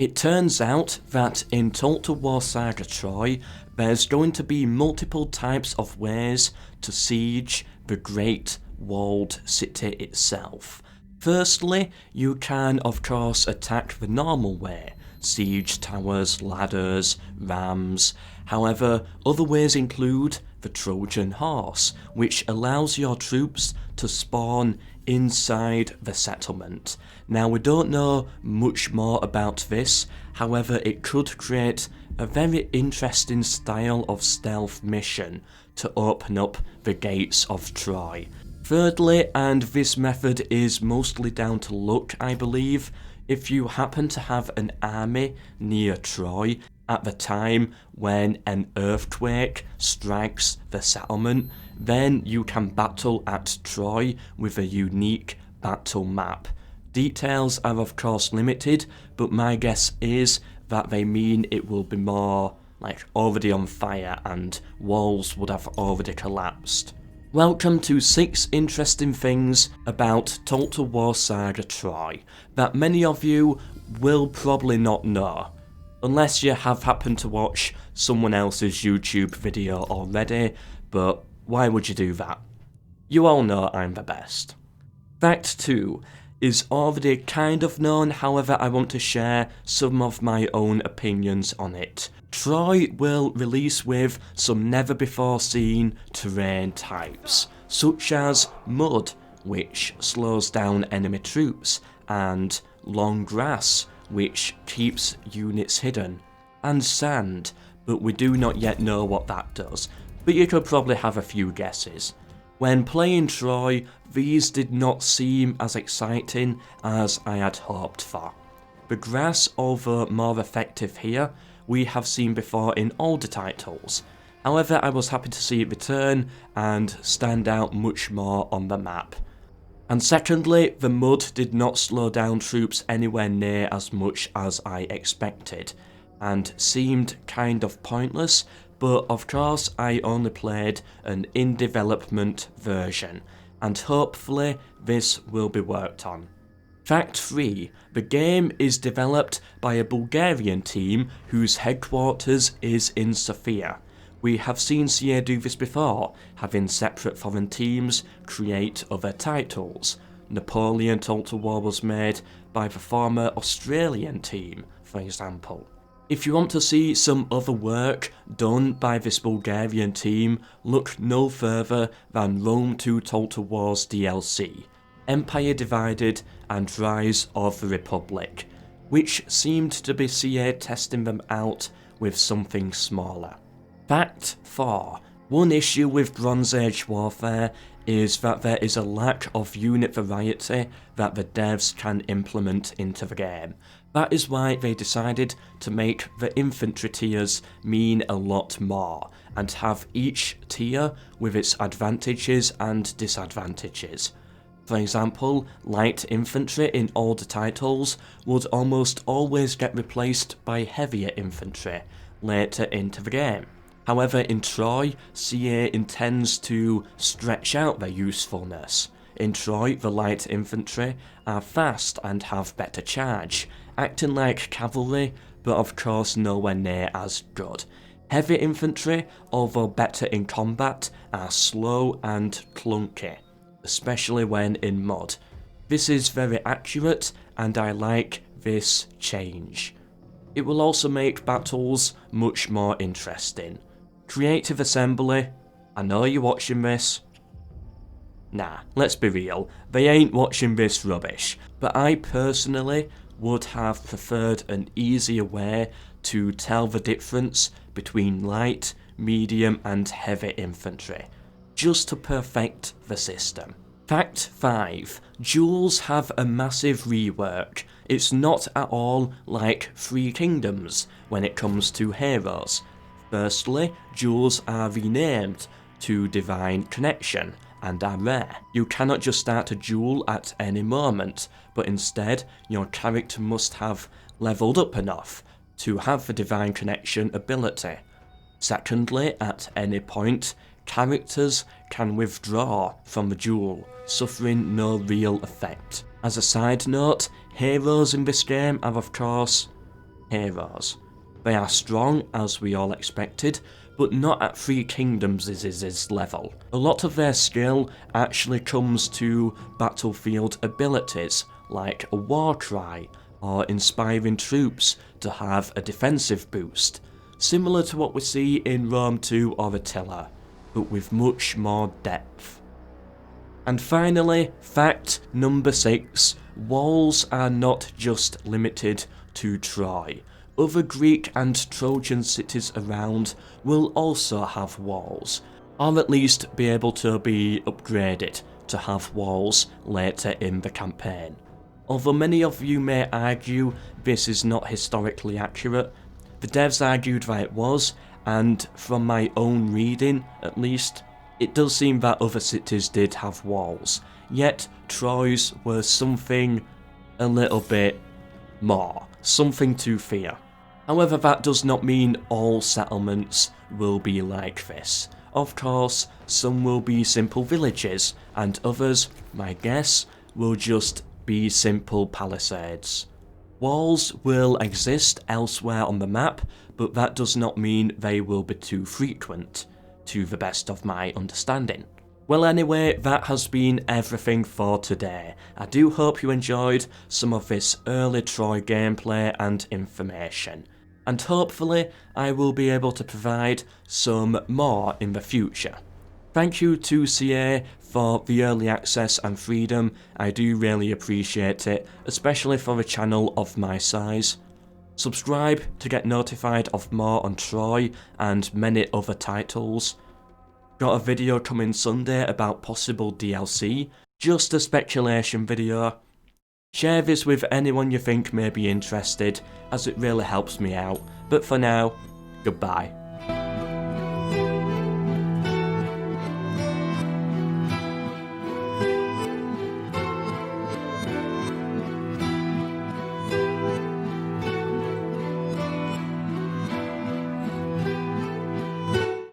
It turns out that in Total War Saga Troy, there's going to be multiple types of ways to siege the Great Walled City itself. Firstly, you can of course attack the normal way, siege towers, ladders, rams. However, other ways include the Trojan Horse, which allows your troops to spawn inside the settlement. Now, we don't know much more about this, however it could create a very interesting style of stealth mission to open up the gates of Troy. Thirdly, and this method is mostly down to luck I believe, if you happen to have an army near Troy at the time when an earthquake strikes the settlement, then you can battle at Troy with a unique battle map. Details are of course limited, but my guess is that they mean it will be more like already on fire and walls would have already collapsed. Welcome to 6 interesting things about Total War Saga Troy that many of you will probably not know, unless you have happened to watch someone else's YouTube video already, but why would you do that? You all know I'm the best. Fact 2 is already kind of known, however I want to share some of my own opinions on it. Troy will release with some never before seen terrain types, such as mud, which slows down enemy troops, and long grass, which keeps units hidden, and sand, but we do not yet know what that does, but you could probably have a few guesses. When playing Troy, these did not seem as exciting as I had hoped for. The grass, although more effective here, we have seen before in older titles. However, I was happy to see it return and stand out much more on the map. And secondly, the mud did not slow down troops anywhere near as much as I expected, and seemed kind of pointless, but of course I only played an in-development version, and hopefully this will be worked on. Fact 3. The game is developed by a Bulgarian team whose headquarters is in Sofia. We have seen CA do this before, having separate foreign teams create other titles. Napoleon Total War was made by the former Australian team, for example. If you want to see some other work done by this Bulgarian team, look no further than Rome 2 Total War's DLC, Empire Divided and Rise of the Republic, which seemed to be CA testing them out with something smaller. Fact 4. One issue with Bronze Age warfare is that there is a lack of unit variety that the devs can implement into the game. That is why they decided to make the infantry tiers mean a lot more, and have each tier with its advantages and disadvantages. For example, light infantry in older titles would almost always get replaced by heavier infantry later into the game. However, in Troy, CA intends to stretch out their usefulness. In Troy, the light infantry are fast and have better charge, acting like cavalry, but of course nowhere near as good. Heavy infantry, although better in combat, are slow and clunky, especially when in mud. This is very accurate, and I like this change. It will also make battles much more interesting. Creative Assembly, I know you're watching this. Nah, let's be real, they ain't watching this rubbish, but I personally would have preferred an easier way to tell the difference between light, medium and heavy infantry, just to perfect the system. Fact 5. Duels have a massive rework. It's not at all like Three Kingdoms when it comes to heroes. Firstly, duels are renamed to Divine Connection and are rare. You cannot just start a duel at any moment, but instead your character must have leveled up enough to have the Divine Connection ability. Secondly, at any point, characters can withdraw from the duel, suffering no real effect. As a side note, heroes in this game are of course heroes. They are strong, as we all expected, but not at Three Kingdoms' level. A lot of their skill actually comes to battlefield abilities, like a war cry, or inspiring troops to have a defensive boost, similar to what we see in Rome 2 or Attila, but with much more depth. And finally, fact number 6, walls are not just limited to Troy. Other Greek and Trojan cities around will also have walls, or at least be able to be upgraded to have walls later in the campaign. Although many of you may argue this is not historically accurate, the devs argued that it was, and from my own reading at least, it does seem that other cities did have walls, yet Troy's were something a little bit more, something to fear. However, that does not mean all settlements will be like this. Of course, some will be simple villages, and others, my guess, will just be simple palisades. Walls will exist elsewhere on the map, but that does not mean they will be too frequent, to the best of my understanding. Well anyway, that has been everything for today. I do hope you enjoyed some of this early Troy gameplay and information, and hopefully I will be able to provide some more in the future. Thank you to CA for the early access and freedom. I do really appreciate it, especially for a channel of my size. Subscribe to get notified of more on Troy and many other titles. Got a video coming Sunday about possible DLC, just a speculation video. Share this with anyone you think may be interested, as it really helps me out. But for now, goodbye.